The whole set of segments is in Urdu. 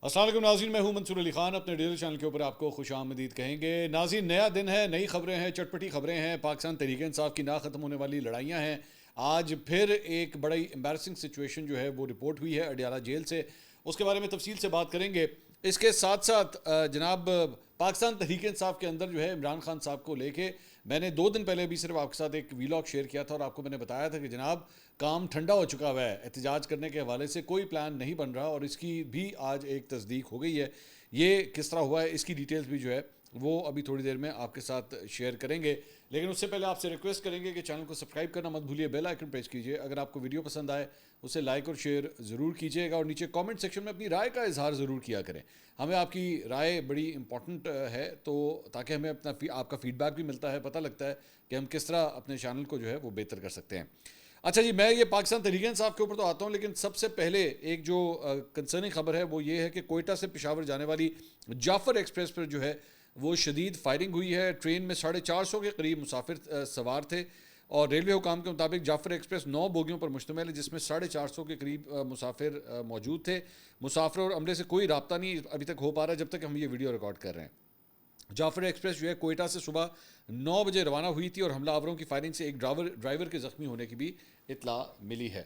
السلام علیکم ناظرین، میں ہوں منصور علی خان. اپنے ڈیلی چینل کے اوپر آپ کو خوش آمدید کہیں گے. ناظرین، نیا دن ہے، نئی خبریں ہیں، چٹپٹی خبریں ہیں. پاکستان تحریک انصاف کی نا ختم ہونے والی لڑائیاں ہیں. آج پھر ایک بڑی امبیرسنگ سچویشن جو ہے وہ رپورٹ ہوئی ہے اڈیالہ جیل سے. اس کے بارے میں تفصیل سے بات کریں گے. اس کے ساتھ ساتھ جناب پاکستان تحریک انصاف کے اندر جو ہے عمران خان صاحب کو لے کے میں نے 2 دن پہلے بھی صرف آپ کے ساتھ ایک ویلاگ شیئر کیا تھا اور آپ کو میں نے بتایا تھا کہ جناب کام ٹھنڈا ہو چکا ہوا ہے. احتجاج کرنے کے حوالے سے کوئی پلان نہیں بن رہا اور اس کی بھی آج ایک تصدیق ہو گئی ہے. یہ کس طرح ہوا ہے اس کی ڈیٹیلز بھی جو ہے وہ ابھی تھوڑی دیر میں آپ کے ساتھ شیئر کریں گے. لیکن اس سے پہلے آپ سے ریکویسٹ کریں گے کہ چینل کو سبسکرائب کرنا مت بھولیے, بیل آئیکن پریس کیجیے. اگر آپ کو ویڈیو پسند آئے اسے لائک اور شیئر ضرور کیجیے گا اور نیچے کامنٹ سیکشن میں اپنی رائے کا اظہار ضرور کیا کریں. ہمیں آپ کی رائے بڑی امپورٹنٹ ہے تو تاکہ ہمیں اپنا آپ کا فیڈ بیک بھی ملتا ہے, پتہ لگتا ہے کہ ہم کس طرح اپنے چینل کو جو ہے وہ بہتر کر سکتے ہیں. اچھا جی, میں یہ پاکستان تحریک انصاف کے اوپر تو آتا ہوں, لیکن سب سے پہلے ایک جو کنسرننگ خبر ہے وہ یہ ہے کہ کوئٹہ سے پشاور جانے والی جعفر ایکسپریس پر جو ہے وہ شدید فائرنگ ہوئی ہے. ٹرین میں 450 کے قریب مسافر سوار تھے اور ریلوے حکام کے مطابق جعفر ایکسپریس 9 بوگیوں پر مشتمل ہے جس میں 450 کے قریب مسافر موجود تھے. مسافروں اور عملے سے کوئی رابطہ نہیں ابھی تک ہو پا رہا ہے جب تک ہم یہ ویڈیو ریکارڈ کر رہے ہیں. جعفر ایکسپریس جو ہے کوئٹہ سے صبح 9 بجے روانہ ہوئی تھی اور حملہ آوروں کی فائرنگ سے ایک ڈرائیور کے زخمی ہونے کی بھی اطلاع ملی ہے.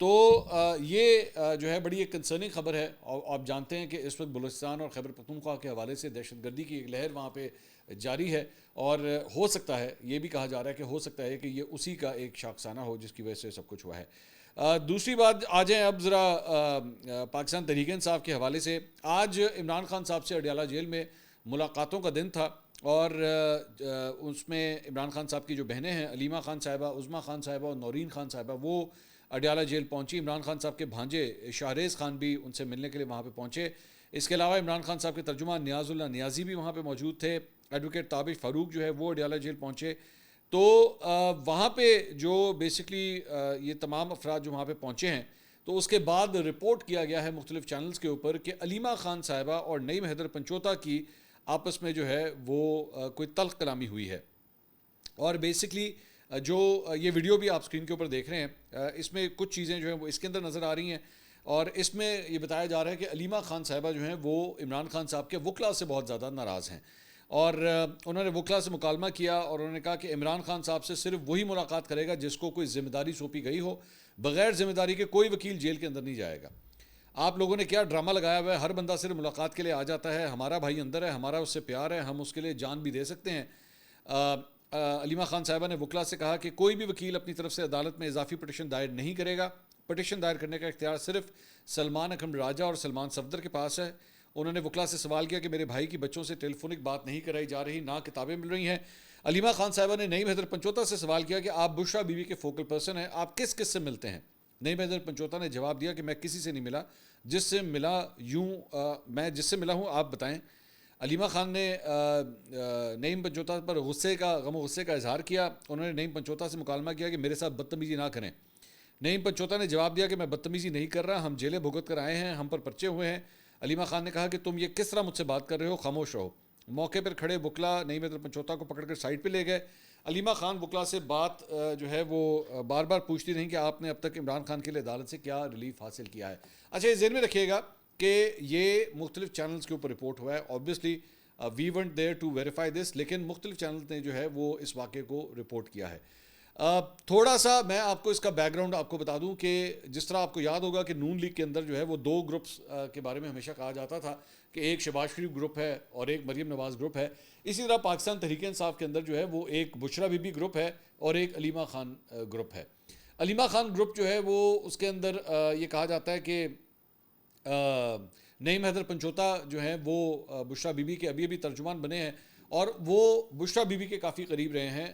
تو یہ جو ہے بڑی ایک کنسرننگ خبر ہے. اور آپ جانتے ہیں کہ اس وقت بلوچستان اور خیبر پختونخوا کے حوالے سے دہشت گردی کی ایک لہر وہاں پہ جاری ہے اور ہو سکتا ہے, یہ بھی کہا جا رہا ہے کہ ہو سکتا ہے کہ یہ اسی کا ایک شاخسانہ ہو جس کی وجہ سے سب کچھ ہوا ہے. دوسری بات آ جائیں اب ذرا پاکستان تحریک انصاف کے حوالے سے. آج عمران خان صاحب سے اڈیالہ جیل میں ملاقاتوں کا دن تھا اور اس میں عمران خان صاحب کی جو بہنیں ہیں علیمہ خان صاحبہ, عظمیٰ خان صاحبہ اور نورین خان صاحبہ وہ اڈیالہ جیل پہنچی. عمران خان صاحب کے بھانجے شاہریز خان بھی ان سے ملنے کے لیے وہاں پہ پہنچے. اس کے علاوہ عمران خان صاحب کے ترجمان نیاز اللہ نیازی بھی وہاں پہ موجود تھے. ایڈوکیٹ تابش فاروق جو ہے وہ اڈیالہ جیل پہنچے. تو وہاں پہ جو بیسکلی یہ تمام افراد جو وہاں پہ پہنچے ہیں تو اس کے بعد رپورٹ کیا گیا ہے مختلف چینلز کے اوپر کہ علیمہ خان صاحبہ اور نعیم حیدر پنچوتا کی آپس میں جو ہے وہ کوئی تلخ کلامی ہوئی ہے. اور بیسکلی جو یہ ویڈیو بھی آپ سکرین کے اوپر دیکھ رہے ہیں اس میں کچھ چیزیں جو ہیں وہ اس کے اندر نظر آ رہی ہیں اور اس میں یہ بتایا جا رہا ہے کہ علیمہ خان صاحبہ جو ہیں وہ عمران خان صاحب کے وکلاء سے بہت زیادہ ناراض ہیں اور انہوں نے وکلاء سے مکالمہ کیا اور انہوں نے کہا کہ عمران خان صاحب سے صرف وہی ملاقات کرے گا جس کو کوئی ذمہ داری سونپی گئی ہو. بغیر ذمہ داری کے کوئی وکیل جیل کے اندر نہیں جائے گا. آپ لوگوں نے کیا ڈرامہ لگایا ہوا ہے, ہر بندہ صرف ملاقات کے لیے آ جاتا ہے, ہمارا بھائی اندر ہے, ہمارا اس سے پیار ہے, ہم اس کے لیے جان بھی دے سکتے ہیں. علیمہ خان صاحبہ نے وکلاء سے کہا کہ کوئی بھی وکیل اپنی طرف سے عدالت میں اضافی پٹیشن دائر نہیں کرے گا. پٹیشن دائر کرنے کا اختیار صرف سلمان اکرم راجہ اور سلمان صفدر کے پاس ہے. انہوں نے وکلاء سے سوال کیا کہ میرے بھائی کی بچوں سے ٹیلیفونک بات نہیں کرائی جا رہی, نہ کتابیں مل رہی ہیں. علیمہ خان صاحبہ نے نعیم حیدر پنچوتا سے سوال کیا کہ آپ بشرا بیوی کے فوکل پرسن ہیں, آپ کس کس سے ملتے ہیں. نعیم حیدر پنچوتا نے جواب دیا کہ میں کسی سے نہیں ملا, جس سے ملا میں جس سے ملا ہوں آپ بتائیں. علیمہ خان نے نعیم پنچوتا پر غم و غصے کا اظہار کیا. انہوں نے نعیم پنچوتا سے مکالمہ کیا کہ میرے ساتھ بدتمیزی نہ کریں. نعیم پنچوتا نے جواب دیا کہ میں بدتمیزی نہیں کر رہا, ہم جیلیں بھگت کر آئے ہیں, ہم پر پرچے ہوئے ہیں. علیمہ خان نے کہا کہ تم یہ کس طرح مجھ سے بات کر رہے ہو, خاموش رہو. موقع پر کھڑے وکلاء نعیم حیدر پنچوتا کو پکڑ کر سائڈ پہ لے گئے. علیمہ خان وکلاء سے بات جو ہے وہ بار بار پوچھتی رہیں کہ آپ نے اب تک عمران خان کے لیے عدالت سے کیا ریلیف حاصل کیا ہے. اچھا, یہ ذہن میں رکھیے گا کہ یہ مختلف چینلز کے اوپر رپورٹ ہوا ہے. Obviously we went there to verify this, لیکن مختلف چینلز نے جو ہے وہ اس واقعے کو رپورٹ کیا ہے. تھوڑا سا میں آپ کو اس کا بیک گراؤنڈ آپ کو بتا دوں کہ جس طرح آپ کو یاد ہوگا کہ نون لیگ کے اندر جو ہے وہ 2 گروپس کے بارے میں ہمیشہ کہا جاتا تھا کہ ایک شہباز شریف گروپ ہے اور ایک مریم نواز گروپ ہے. اسی طرح پاکستان تحریک انصاف کے اندر جو ہے وہ ایک بشرا بی بی گروپ ہے اور ایک علیمہ خان گروپ ہے. علیمہ خان گروپ جو ہے وہ اس کے اندر یہ کہا جاتا ہے کہ نعیم حیدر پنچوتا جو ہیں وہ بشرا بی بی کے ابھی ترجمان بنے ہیں اور وہ بشرا بی بی کے کافی قریب رہے ہیں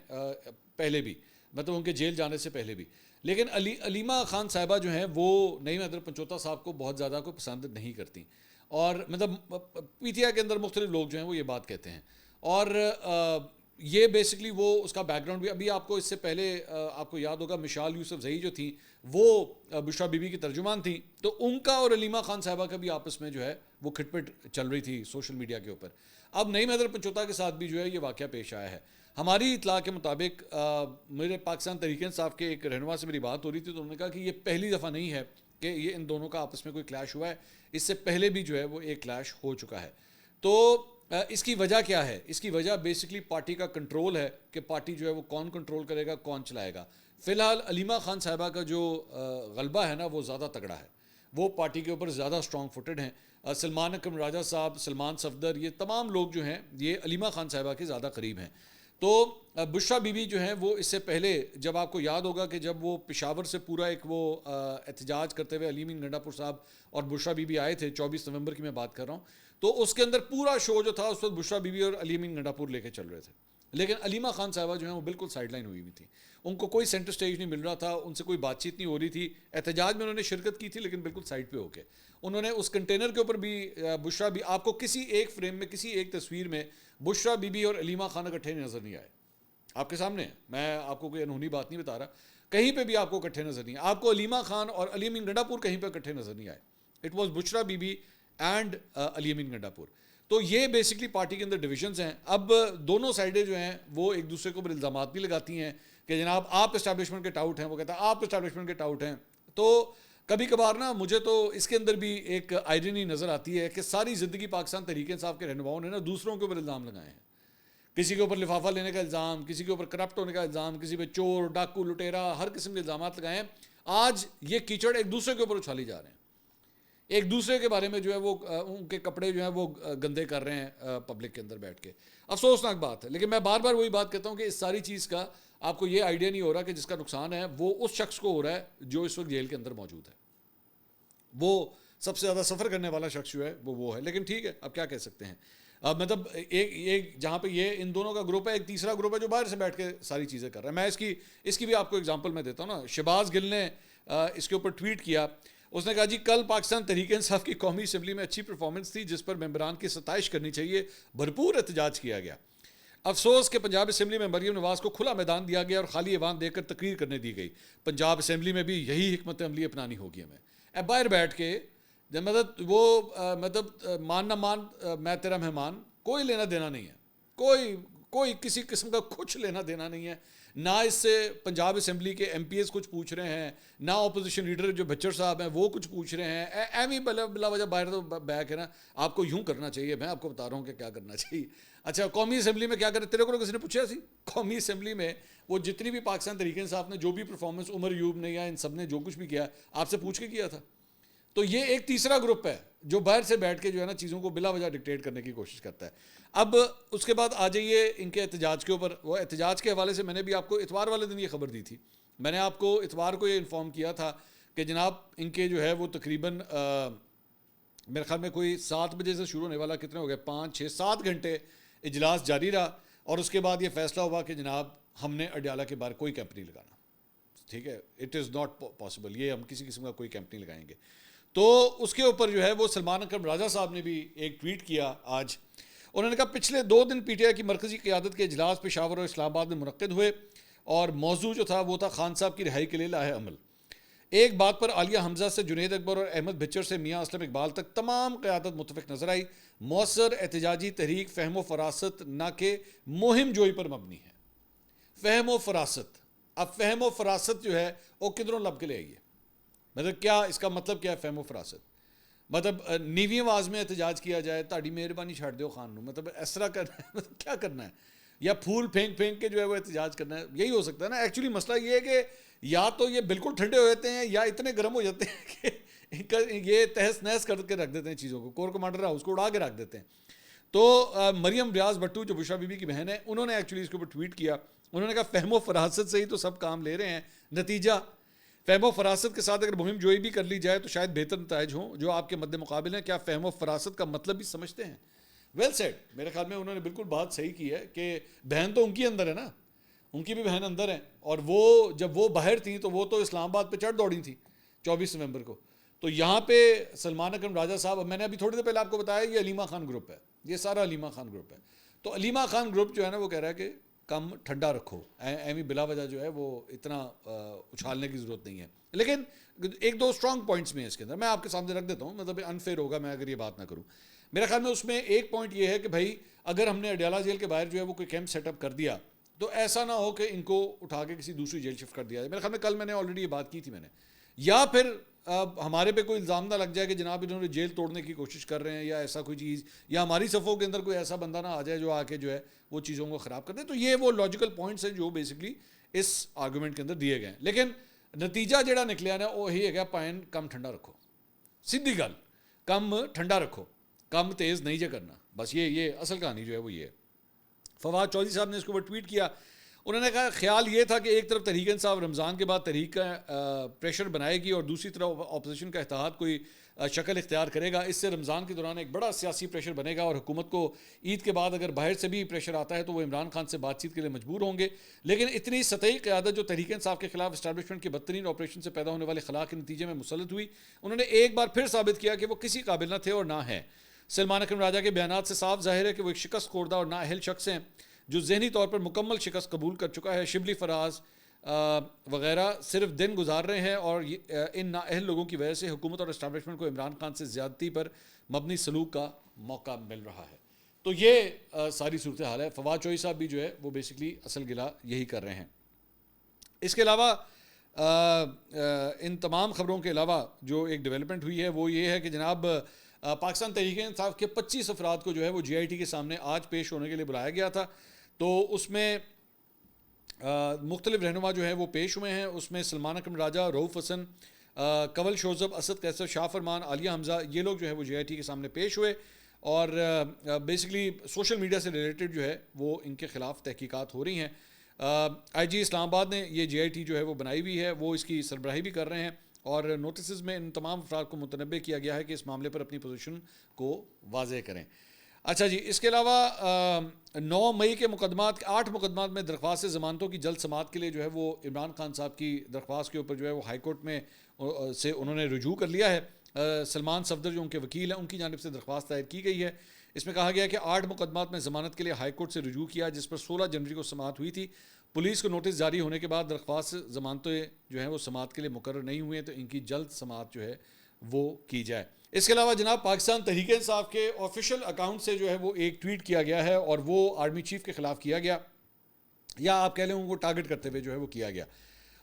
پہلے بھی, مطلب ان کے جیل جانے سے پہلے بھی. لیکن علیمہ خان صاحبہ جو ہیں وہ نعیم حیدر پنچوتا صاحب کو بہت زیادہ کو پسند نہیں کرتی اور مطلب پی ٹی آئی کے اندر مختلف لوگ جو ہیں وہ یہ بات کہتے ہیں. اور یہ بیسکلی وہ اس کا بیک گراؤنڈ بھی ابھی آپ کو اس سے پہلے آپ کو یاد ہوگا مشال یوسف زئی جو تھیں وہ بشرا بی بی کی ترجمان تھیں, تو ان کا اور علیمہ خان صاحبہ کا بھی آپس میں جو ہے وہ کھٹ پٹ چل رہی تھی سوشل میڈیا کے اوپر. اب نعیم حیدر پنچوتا کے ساتھ بھی جو ہے یہ واقعہ پیش آیا ہے. ہماری اطلاع کے مطابق میرے پاکستان تحریک انصاف کے ایک رہنما سے میری بات ہو رہی تھی تو انہوں نے کہا کہ یہ پہلی دفعہ نہیں ہے کہ یہ ان دونوں کا آپس میں کوئی کلیش ہوا ہے. اس سے پہلے بھی جو ہے وہ ایک کلیش ہو چکا ہے. تو اس کی وجہ کیا ہے؟ اس کی وجہ بیسکلی پارٹی کا کنٹرول ہے کہ پارٹی جو ہے وہ کون کنٹرول کرے گا, کون چلائے گا. فی الحال علیمہ خان صاحبہ کا جو غلبہ ہے نا وہ زیادہ تگڑا ہے, وہ پارٹی کے اوپر زیادہ اسٹرانگ فوٹڈ ہیں. سلمان اکرم راجہ صاحب, سلمان صفدر, یہ تمام لوگ جو ہیں یہ علیمہ خان صاحبہ کے زیادہ قریب ہیں. تو بشرا بی بی جو ہیں وہ اس سے پہلے, جب آپ کو یاد ہوگا کہ جب وہ پشاور سے پورا ایک وہ احتجاج کرتے ہوئے علی امین گنڈا پور صاحب اور بشرا بی بی آئے تھے, 24 نومبر کی میں بات کر رہا ہوں, تو اس کے اندر پورا شو جو تھا اس وقت بشرا بی بی اور علی امین گنڈا پور لے کے چل رہے تھے. لیکن علیمہ خان صاحبہ جو ہیں وہ بالکل سائڈ لائن ہوئی تھی, ان کو کوئی سینٹر سٹیج نہیں مل رہا تھا, ان سے کوئی بات چیت نہیں ہو رہی تھی. احتجاج میں انہوں نے شرکت کی تھی لیکن بالکل سائڈ پہ ہو کے انہوں نے اس کنٹینر کے اوپر بھی بشرا بی, آپ کو کسی ایک فریم میں, کسی ایک تصویر میں بشرا بی بی اور علیمہ خان اکٹھے نظر نہیں آئے. آپ کے سامنے, میں آپ کو کوئی انہونی بات نہیں بتا رہا, کہیں پہ بھی آپ کو اکٹھے نظر نہیں آئے. آپ کو علیمہ خان اور علی امین گنڈا پور کہیں پہ اکٹھے نظر نہیں آئے. It was Bushra Bibi and Ali Amin Gandapur. تو یہ بیسکلی پارٹی کے اندر ڈویژنز ہیں. اب دونوں سائڈیں جو ہیں وہ ایک دوسرے کے اوپر الزامات بھی لگاتی ہیں کہ جناب آپ اسٹیبلشمنٹ کے ٹاؤٹ ہیں, وہ کہتا ہے آپ اسٹیبلشمنٹ کے ٹاؤٹ ہیں. تو کبھی کبھار نا مجھے تو اس کے اندر بھی ایک آئرنی نظر آتی ہے کہ ساری زندگی پاکستان تحریک انصاف کے رہنماؤں نے نا دوسروں کے اوپر الزام لگائے ہیں. کسی کے اوپر لفافہ لینے کا الزام, کسی کے اوپر کرپٹ ہونے کا الزام, کسی پہ چور, ڈاکو, لٹیرا, ہر قسم کے الزامات لگائے ہیں. آج یہ کیچڑ ایک دوسرے کے اوپر اچھالی جا رہے ہیں, ایک دوسرے کے بارے میں جو ہے وہ ان کے کپڑے جو ہیں وہ گندے کر رہے ہیں پبلک کے اندر بیٹھ کے. افسوسناک بات ہے. لیکن میں بار بار وہی بات کہتا ہوں کہ اس ساری چیز کا آپ کو یہ آئیڈیا نہیں ہو رہا کہ جس کا نقصان ہے وہ اس شخص کو ہو رہا ہے جو اس وقت جیل کے اندر موجود ہے. وہ سب سے زیادہ سفر کرنے والا شخص جو ہے وہ ہے. لیکن ٹھیک ہے, اب کیا کہہ سکتے ہیں. مطلب ایک جہاں پہ یہ ان دونوں کا گروپ ہے, ایک تیسرا گروپ ہے جو باہر سے بیٹھ کے ساری چیزیں کر رہا ہے. میں اس کی بھی آپ کو اگزامپل میں دیتا ہوں نا. شہباز گل نے اس کے اوپر ٹویٹ کیا, اس نے کہا جی کل پاکستان تحریک انصاف کی قومی اسمبلی میں اچھی پرفارمنس تھی جس پر ممبران کی ستائش کرنی چاہیے, بھرپور احتجاج کیا گیا. افسوس کہ پنجاب اسمبلی میں مریم نواز کو کھلا میدان دیا گیا اور خالی ایوان دے کر تقریر کرنے دی گئی. پنجاب اسمبلی میں بھی یہی حکمت عملی اپنانی ہوگی ہمیں. باہر بیٹھ کے مطلب وہ مان نہ مان میں تیرا مہمان, کوئی لینا دینا نہیں ہے, کوئی کسی قسم کا کچھ لینا دینا نہیں ہے. نہ اس سے پنجاب اسمبلی کے ایم پی ایز کچھ پوچھ رہے ہیں, نہ اپوزیشن لیڈر جو بچر صاحب ہیں وہ کچھ پوچھ رہے ہیں. ایویں بلا وجہ باہر تو بیک ہے نا. آپ کو یوں کرنا چاہیے, میں آپ کو بتا رہا ہوں کہ کیا کرنا چاہیے. اچھا قومی اسمبلی میں کیا کرے, تیرے کو کسی نے پوچھا سی؟ قومی اسمبلی میں وہ جتنی بھی پاکستان تحریک انصاف نے جو بھی پرفارمنس, عمر ایوب نے یا ان سب نے جو کچھ بھی کیا آپ سے پوچھ کے کیا تھا. تو یہ ایک تیسرا گروپ ہے جو باہر سے بیٹھ کے جو ہے نا چیزوں کو بلا وجہ ڈکٹیٹ کرنے کی کوشش کرتا ہے. اب اس کے بعد آ جائیے ان کے احتجاج کے اوپر. وہ احتجاج کے حوالے سے میں نے بھی آپ کو اتوار والے دن یہ خبر دی تھی. میں نے آپ کو اتوار کو یہ انفارم کیا تھا کہ جناب ان کے جو ہے وہ تقریباً میرے خیال میں کوئی 7 بجے سے شروع ہونے والا, کتنے ہو گئے, 5 6 7 گھنٹے اجلاس جاری رہا. اور اس کے بعد یہ فیصلہ ہوا کہ جناب ہم نے اڈیالہ کے باہر کوئی کیمپ نہیں لگانا. ٹھیک ہے, اٹ از ناٹ پاسبل, یہ ہم کسی قسم کا کوئی کیمپ نہیں لگائیں گے. تو اس کے اوپر جو ہے وہ سلمان اکرم راجہ صاحب نے بھی ایک ٹویٹ کیا آج. انہوں نے کہا پچھلے 2 دن پی ٹی آئی کی مرکزی قیادت کے اجلاس پشاور اور اسلام آباد میں منعقد ہوئے اور موضوع جو تھا وہ تھا خان صاحب کی رہائی کے لیے لاہے عمل. ایک بات پر عالیہ حمزہ سے جنید اکبر اور احمد بچر سے میاں اسلم اقبال تک تمام قیادت متفق نظر آئی, مؤثر احتجاجی تحریک فہم و فراست نہ کہ مہم جوئی پر مبنی ہے. فہم و فراست, اب فہم و فراست جو ہے وہ کدھروں لب کے لے آئیے. مطلب کیا اس کا مطلب کیا ہے فہم و فراست؟ مطلب نیویں آواز میں احتجاج کیا جائے, تاڑی مہربانی چھاڑ دیو خان نو, مطلب اس طرح کرنا ہے, مطلب کیا کرنا ہے؟ یا پھول پھینک پھینک کے جو ہے وہ احتجاج کرنا ہے, یہی ہو سکتا ہے نا. ایکچولی مسئلہ یہ ہے کہ یا تو یہ بالکل ٹھنڈے ہو جاتے ہیں یا اتنے گرم ہو جاتے ہیں کہ یہ تہس نہس کر کے رکھ دیتے ہیں چیزوں کو, کور کمانڈر رہا اس کو اڑا کے رکھ دیتے ہیں. تو مریم ریاض بھٹو جو بشرا بی بی کی بہن ہے, انہوں نے ایکچولی اس کے اوپر ٹویٹ کیا. انہوں نے کہا فہم و فراست سے ہی تو سب کام لے رہے ہیں, نتیجہ فہم و فراست کے ساتھ اگر مہم جوئی بھی کر لی جائے تو شاید بہتر نتائج ہوں جو آپ کے مد مقابل ہیں. کیا فہم و فراست کا مطلب بھی سمجھتے ہیں؟ ویل سیڈ, میرے خیال میں انہوں نے بالکل بات صحیح کی ہے کہ بہن تو ان کی اندر ہے نا, ان کی بھی بہن اندر ہے. اور وہ جب وہ باہر تھیں تو وہ تو اسلام آباد پہ چڑھ دوڑی تھیں 24 نومبر کو. تو یہاں پہ سلمان اکرم راجہ صاحب, میں نے ابھی تھوڑی دیر پہلے آپ کو بتایا یہ علیمہ خان گروپ ہے, یہ سارا علیمہ خان گروپ ہے. تو علیمہ خان گروپ جو ہے نا وہ کہہ رہا ہے کہ کم ٹھنڈا رکھو, ایویں بلا وجہ جو ہے وہ اتنا اچھالنے کی ضرورت نہیں ہے. لیکن 1-2 اسٹرانگ پوائنٹس میں اس کے اندر میں آپ کے سامنے رکھ دیتا ہوں, مطلب انفیئر ہوگا میں اگر یہ بات نہ کروں. میرے خیال میں اس میں ایک پوائنٹ یہ ہے کہ بھائی اگر ہم نے اڈیالہ جیل کے باہر جو ہے وہ کوئی کیمپ سیٹ اپ کر دیا تو ایسا نہ ہو کہ ان کو اٹھا کے کسی دوسری جیل شفٹ کر دیا جائے. میرے خیال میں کل میں نے آلریڈی یہ بات کی تھی میں نے, یا پھر ہمارے پہ کوئی الزام نہ لگ جائے کہ جناب انہوں نے جیل توڑنے کی کوشش کر رہے ہیں یا ایسا کوئی چیز, یا ہماری صفوں کے اندر کوئی ایسا بندہ نہ آ جائے جو آ کے جو ہے وہ چیزوں کو خراب کر دے. تو یہ وہ لاجیکل پوائنٹس ہیں جو بیسکلی اس آرگومنٹ کے اندر دیے گئے ہیں. لیکن نتیجہ جڑا نکلیا نا وہ یہی ہے کہ پائن کم ٹھنڈا رکھو, سیدھی گل, کم ٹھنڈا رکھو, کم تیز نہیں جے کرنا. بس یہ اصل کہانی جو ہے وہ یہ ہے. فواد چودھری صاحب نے اس کے اوپر ٹویٹ کیا. انہوں نے کہا خیال یہ تھا کہ ایک طرف تحریک انصاف رمضان کے بعد تحریک کا پریشر بنائے گی اور دوسری طرف اپوزیشن کا اتحاد کوئی شکل اختیار کرے گا. اس سے رمضان کے دوران ایک بڑا سیاسی پریشر بنے گا اور حکومت کو عید کے بعد اگر باہر سے بھی پریشر آتا ہے تو وہ عمران خان سے بات چیت کے لیے مجبور ہوں گے. لیکن اتنی سطحی قیادت جو تحریک انصاف کے خلاف اسٹیبلشمنٹ کے بدترین آپریشن سے پیدا ہونے والے خلا کے نتیجے میں مسلط ہوئی, انہوں نے ایک بار پھر ثابت کیا کہ وہ کسی قابل نہ تھے اور نہ ہیں. سلمان اکرم راجہ کے بیانات سے صاف ظاہر ہے کہ وہ ایک شکست خوردہ اور نااہل شخص ہیں جو ذہنی طور پر مکمل شکست قبول کر چکا ہے. شبلی فراز وغیرہ صرف دن گزار رہے ہیں اور ان نااہل لوگوں کی وجہ سے حکومت اور اسٹیبلشمنٹ کو عمران خان سے زیادتی پر مبنی سلوک کا موقع مل رہا ہے. تو یہ ساری صورتحال ہے. فواد چودھری صاحب بھی جو ہے وہ بیسکلی اصل گلہ یہی کر رہے ہیں. اس کے علاوہ ان تمام خبروں کے علاوہ جو ایک ڈیولپمنٹ ہوئی ہے وہ یہ ہے کہ جناب پاکستان تحریک انصاف کے 25 افراد کو جو ہے وہ جی آئی ٹی کے سامنے آج پیش ہونے کے لیے بلایا گیا تھا. تو اس میں مختلف رہنما جو ہیں وہ پیش ہوئے ہیں. اس میں سلمان اکرم راجہ, رؤوف حسن, کنول شوذب, اسد قیصر, شاہ فرمان, عالیہ حمزہ, یہ لوگ جو ہے وہ جی آئی ٹی کے سامنے پیش ہوئے اور بیسکلی سوشل میڈیا سے ریلیٹڈ جو ہے وہ ان کے خلاف تحقیقات ہو رہی ہیں. آئی جی اسلام آباد نے یہ جی آئی ٹی جو ہے وہ بنائی ہوئی ہے, وہ اس کی سربراہی بھی کر رہے ہیں اور نوٹسز میں ان تمام افراد کو متنبع کیا گیا ہے کہ اس معاملے پر اپنی پوزیشن کو واضح کریں. اچھا جی, اس کے علاوہ 9 مئی کے مقدمات, 8 مقدمات میں درخواست ضمانتوں کی جلد سماعت کے لیے جو ہے وہ عمران خان صاحب کی درخواست کے اوپر جو ہے وہ ہائی کورٹ میں سے انہوں نے رجوع کر لیا ہے. سلمان صفدر جو ان کے وکیل ہیں ان کی جانب سے درخواست دائر کی گئی ہے. اس میں کہا گیا ہے کہ 8 مقدمات میں ضمانت کے لیے ہائی کورٹ سے رجوع کیا جس پر 16 جنوری کو سماعت ہوئی تھی. پولیس کو نوٹس جاری ہونے کے بعد درخواست ضمانتیں جو ہیں وہ سماعت کے لیے مقرر نہیں ہوئے, تو ان کی جلد سماعت جو ہے وہ کی جائے. اس کے علاوہ جناب پاکستان تحریک انصاف کے آفیشیل اکاؤنٹ سے جو ہے وہ ایک ٹویٹ کیا گیا ہے اور وہ آرمی چیف کے خلاف کیا گیا, یا آپ کہہ لیں ان کو ٹارگٹ کرتے ہوئے جو ہے وہ کیا گیا.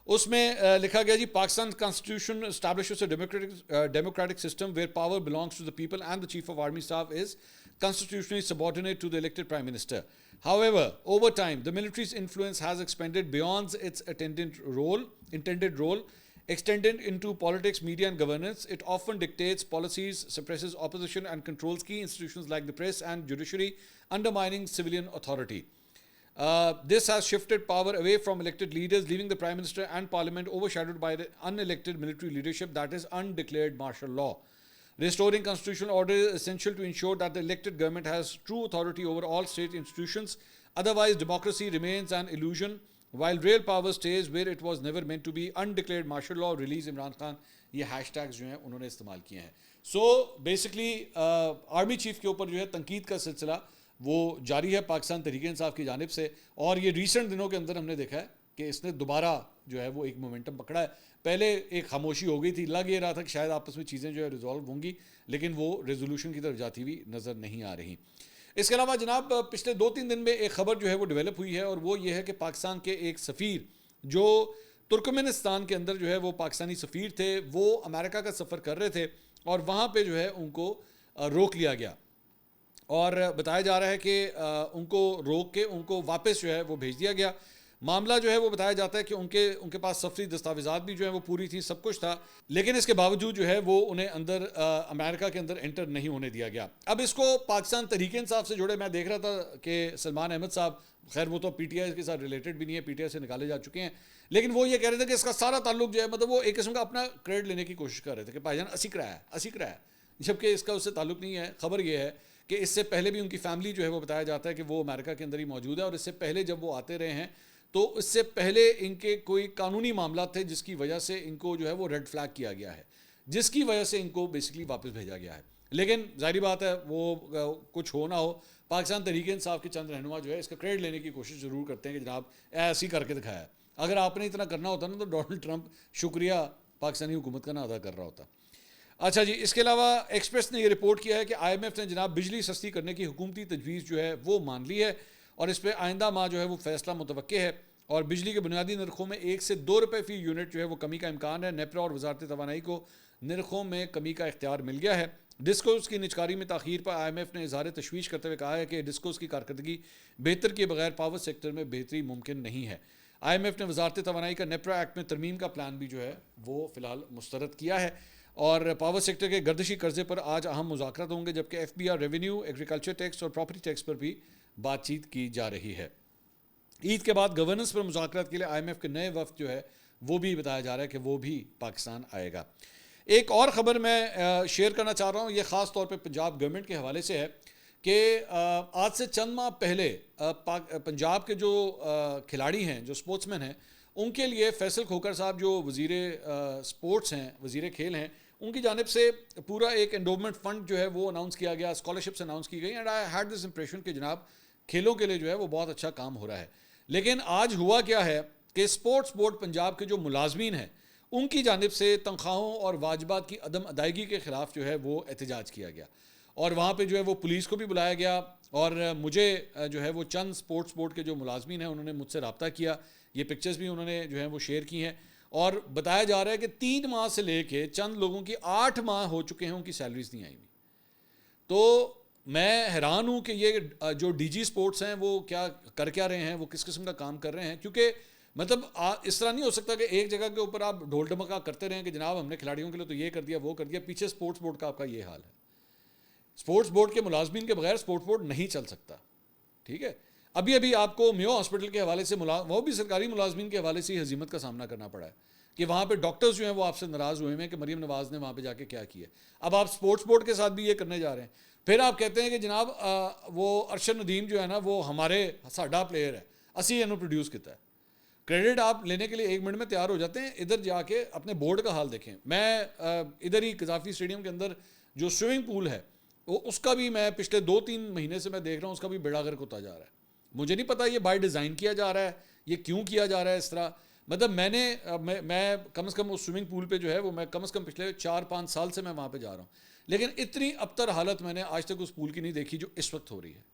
اس میں لکھا گیا جی, Pakistan constitution establishes a democratic system where power belongs to the people and the chief of army staff is constitutionally subordinate to the elected prime minister. However, over time, the military's influence has expanded beyond its intended role, extended into politics, media and governance. It often dictates policies, suppresses opposition and controls key institutions like the press and judiciary, undermining civilian authority. This has shifted power away from elected leaders, leaving the Prime Minister and Parliament overshadowed by the unelected military leadership that is undeclared martial law. Restoring constitutional order is essential to ensure that the elected government has true authority over all state institutions. Otherwise, democracy remains an illusion, while real power stays where it was never meant to be. Undeclared martial law, release Imran Khan. یہ ہیش ٹیگز جو ہیں انہوں نے استعمال کیے ہیں. سو بیسکلی آرمی چیف کے اوپر جو ہے تنقید کا سلسلہ وہ جاری ہے پاکستان تحریک انصاف کی جانب سے, اور یہ ریسنٹ دنوں کے اندر ہم نے دیکھا ہے کہ اس نے دوبارہ جو ہے وہ ایک مومنٹم پکڑا ہے. پہلے ایک خاموشی ہو گئی تھی, لگ یہ رہا تھا کہ شاید آپس میں چیزیں جو ہے ریزالو ہوں گی, لیکن وہ ریزولوشن کی طرف جاتی ہوئی نظر نہیں آ رہی. اس کے علاوہ جناب پچھلے 2-3 دن میں ایک خبر جو ہے وہ ڈیولپ ہوئی ہے, اور وہ یہ ہے کہ پاکستان کے ایک سفیر جو ترکمانستان کے اندر جو ہے وہ پاکستانی سفیر تھے, وہ امریکہ کا سفر کر رہے تھے اور وہاں پہ جو ہے ان کو روک لیا گیا, اور بتایا جا رہا ہے کہ ان کو روک کے ان کو واپس جو ہے وہ بھیج دیا گیا. معاملہ جو ہے وہ بتایا جاتا ہے کہ ان کے پاس سفری دستاویزات بھی جو ہیں وہ پوری تھی, سب کچھ تھا, لیکن اس کے باوجود جو ہے وہ انہیں اندر امریکہ کے اندر انٹر نہیں ہونے دیا گیا. اب اس کو پاکستان تحریک انصاف سے جڑے میں دیکھ رہا تھا کہ سلمان احمد صاحب, خیر وہ تو پی ٹی آئی کے ساتھ ریلیٹڈ بھی نہیں ہے, پی ٹی آئی سے نکالے جا چکے ہیں, لیکن وہ یہ کہہ رہے تھے کہ اس کا سارا تعلق جو ہے مطلب وہ ایک قسم کا اپنا کریڈٹ لینے کی کوشش کر رہے تھے کہ بھائی جان اسی کرا ہے, جبکہ اس کا اس سے تعلق نہیں ہے. خبر یہ ہے کہ اس سے پہلے بھی ان کی فیملی جو ہے وہ بتایا جاتا ہے کہ وہ امریکہ کے اندر ہی موجود ہے, اور اس سے پہلے جب وہ آتے رہے ہیں تو اس سے پہلے ان کے کوئی قانونی معاملات تھے جس کی وجہ سے ان کو جو ہے وہ ریڈ فلیگ کیا گیا ہے, جس کی وجہ سے ان کو بیسکلی واپس بھیجا گیا ہے. لیکن ظاہری بات ہے وہ کچھ ہو نہ ہو, پاکستان تحریک انصاف کے چند رہنما جو ہے اس کا کریڈٹ لینے کی کوشش ضرور کرتے ہیں کہ جناب ایسے ہی کر کے دکھایا ہے. اگر آپ نے اتنا کرنا ہوتا نا تو ڈونلڈ ٹرمپ شکریہ پاکستانی حکومت کا نہ ادا کر رہا ہوتا. اچھا جی, اس کے علاوہ ایکسپریس نے یہ رپورٹ کیا ہے کہ آئی ایم ایف نے جناب بجلی سستی کرنے کی حکومتی تجویز جو ہے وہ مان لی ہے, اور اس پہ آئندہ ماہ جو ہے وہ فیصلہ متوقع ہے, اور بجلی کے بنیادی نرخوں میں 1 سے 2 روپے فی یونٹ جو ہے وہ کمی کا امکان ہے. نیپرا اور وزارت توانائی کو نرخوں میں کمی کا اختیار مل گیا ہے۔ ڈسکوز کی نجکاری میں تاخیر پر آئی ایم ایف نے اظہار تشویش کرتے ہوئے کہا ہے کہ ڈسکوز کی کارکردگی بہتر کیے بغیر پاور سیکٹر میں بہتری ممکن نہیں ہے۔ آئی ایم ایف نے وزارت توانائی کا نیپرا ایکٹ میں ترمیم کا پلان بھی جو ہے وہ فی الحال مسترد کیا ہے، اور پاور سیکٹر کے گردشی قرضے پر آج اہم مذاکرات ہوں گے، جبکہ F B R, revenue, agriculture tax اور پراپرٹی ٹیکس پر بھی بات چیت کی جا رہی ہے۔ عید کے بعد گورننس پر مذاکرات کے لیے آئی ایم ایف کے نئے وفد جو ہے وہ بھی بتایا جا رہا ہے کہ وہ بھی پاکستان آئے گا۔ ایک اور خبر میں شیئر کرنا چاہ رہا ہوں، یہ خاص طور پہ پنجاب گورنمنٹ کے حوالے سے ہے کہ آج سے چند ماہ پہلے پنجاب کے جو کھلاڑی ہیں، جو سپورٹس مین ہیں، ان کے لیے فیصل کھوکھر صاحب جو وزیر سپورٹس ہیں، وزیر کھیل ہیں، ان کی جانب سے پورا ایک انڈومنٹ فنڈ جو ہے وہ اناؤنس کیا گیا، اسکالرشپس اناؤنس کی گئی، and I had this impression کہ جناب کھیلوں کے لیے جو ہے وہ بہت اچھا کام ہو رہا ہے۔ لیکن آج ہوا کیا ہے کہ اسپورٹس بورڈ پنجاب کے جو ملازمین ہیں ان کی جانب سے تنخواہوں اور واجبات کی عدم ادائیگی کے خلاف جو ہے وہ احتجاج کیا گیا، اور وہاں پہ جو ہے وہ پولیس کو بھی بلایا گیا، اور مجھے جو ہے وہ چند اسپورٹس بورڈ کے جو ملازمین ہیں انہوں نے مجھ سے رابطہ کیا، یہ پکچرز بھی انہوں نے جو ہے وہ شیئر کی ہیں، اور بتایا جا رہا ہے کہ 3 ماہ سے لے کے چند لوگوں کی 8 ماہ ہو چکے ہیں ان کی سیلریز نہیں آئی ہوئی۔ تو میں حیران ہوں کہ یہ جو ڈی جی سپورٹس ہیں وہ کیا رہے ہیں، وہ کس قسم کا کام کر رہے ہیں، کیونکہ مطلب اس طرح نہیں ہو سکتا کہ ایک جگہ کے اوپر آپ ڈھول ڈمکا کرتے رہیں کہ جناب ہم نے کھلاڑیوں کے لیے تو یہ کر دیا وہ کر دیا، پیچھے سپورٹس بورڈ کا آپ کا یہ حال ہے۔ سپورٹس بورڈ کے ملازمین کے بغیر سپورٹس بورڈ نہیں چل سکتا، ٹھیک ہے۔ ابھی آپ کو میو ہاسپٹل کے حوالے سے وہ بھی سرکاری ملازمین کے حوالے سے ہی ہزیمت کا سامنا کرنا پڑا ہے کہ وہاں پہ ڈاکٹرز جو ہیں وہ آپ سے ناراض ہوئے ہیں کہ مریم نواز نے وہاں پہ جا کے کیا کیا ہے۔ اب آپ سپورٹس بورڈ کے ساتھ بھی یہ کرنے جا رہے ہیں، پھر آپ کہتے ہیں کہ جناب وہ ارشد ندیم جو ہے نا وہ ساڈا پلیئر ہے، اسی انہوں پروڈیوس کیتا ہے۔ کریڈٹ آپ لینے کے لیے 1 منٹ میں تیار ہو جاتے ہیں، ادھر جا کے اپنے بورڈ کا حال دیکھیں۔ میں ادھر ہی قذافی اسٹیڈیم کے اندر جو سوئمنگ پول ہے وہ اس کا بھی میں پچھلے 2-3 مہینے سے میں دیکھ رہا ہوں، اس کا بھی بیڑا غرق ہوتا جا رہا ہے۔ مجھے نہیں پتا یہ بائی ڈیزائن کیا جا رہا ہے، یہ کیوں کیا جا رہا ہے اس طرح، مطلب میں کم از کم اس سوئمنگ پول پہ جو ہے وہ میں کم از کم پچھلے 4-5 سال سے میں وہاں پہ جا رہا ہوں، لیکن اتنی ابتر حالت میں نے آج تک اس پول کی نہیں دیکھی جو اس وقت ہو رہی ہے۔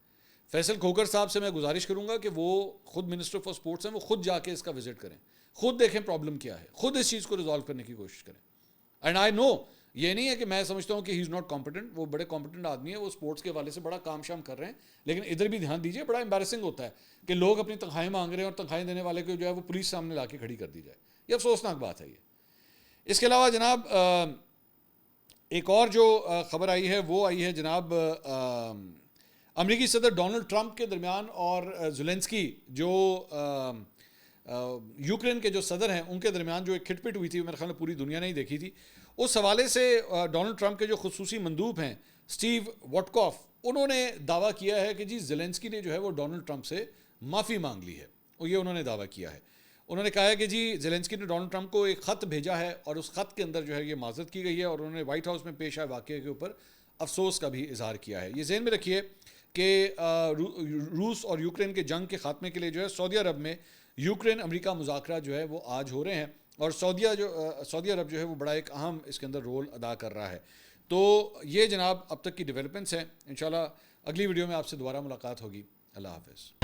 فیصل کھوکھر صاحب سے میں گزارش کروں گا کہ وہ خود منسٹر فار سپورٹس ہیں، وہ خود جا کے اس کا وزٹ کریں، خود دیکھیں پرابلم کیا ہے، خود اس چیز کو ریزالو کرنے کی کوشش کریں۔ اینڈ آئی نو یہ نہیں ہے کہ میں سمجھتا ہوں کہ ہی از ناٹ کمپیٹنٹ، وہ بڑے کمپیٹنٹ آدمی ہیں، وہ سپورٹس کے حوالے سے بڑا کام شام کر رہے ہیں، لیکن ادھر بھی دھیان دیجیے، بڑا امبیرسنگ ہوتا ہے کہ لوگ اپنی تنخواہیں مانگ رہے ہیں اور تنخواہیں دینے والے کو جو ہے وہ پولیس سامنے لا کے کھڑی کر دی جائے، یہ افسوسناک بات ہے یہ۔ اس کے علاوہ جناب ایک اور جو خبر آئی ہے وہ آئی ہے جناب امریکی صدر ڈونلڈ ٹرمپ کے درمیان اور زیلنسکی جو یوکرین کے جو صدر ہیں ان کے درمیان جو ایک کھٹ پٹ ہوئی تھی، میرے خیال میں پوری دنیا نے ہی دیکھی تھی۔ اس حوالے سے ڈونلڈ ٹرمپ کے جو خصوصی مندوب ہیں اسٹیو وٹکوف، انہوں نے دعویٰ کیا ہے کہ جی زیلنسکی نے جو ہے وہ ڈونلڈ ٹرمپ سے معافی مانگ لی ہے، اور یہ انہوں نے دعویٰ کیا ہے۔ انہوں نے کہا ہے کہ جی زیلنسکی نے ڈونلڈ ٹرمپ کو ایک خط بھیجا ہے اور اس خط کے اندر جو ہے یہ معذرت کی گئی ہے، اور انہوں نے وائٹ ہاؤس میں پیش آئے واقعے کے اوپر افسوس کا بھی اظہار کیا ہے۔ یہ ذہن میں رکھیے کہ روس اور یوکرین کے جنگ کے خاتمے کے لیے جو ہے سعودی عرب میں یوکرین امریکہ مذاکرات جو ہے وہ آج ہو رہے ہیں، اور سعودی عرب جو ہے وہ بڑا ایک اہم اس کے اندر رول ادا کر رہا ہے۔ تو یہ جناب اب تک کی ڈیولپمنٹس ہیں، انشاءاللہ اگلی ویڈیو میں آپ سے دوبارہ ملاقات ہوگی۔ اللہ حافظ۔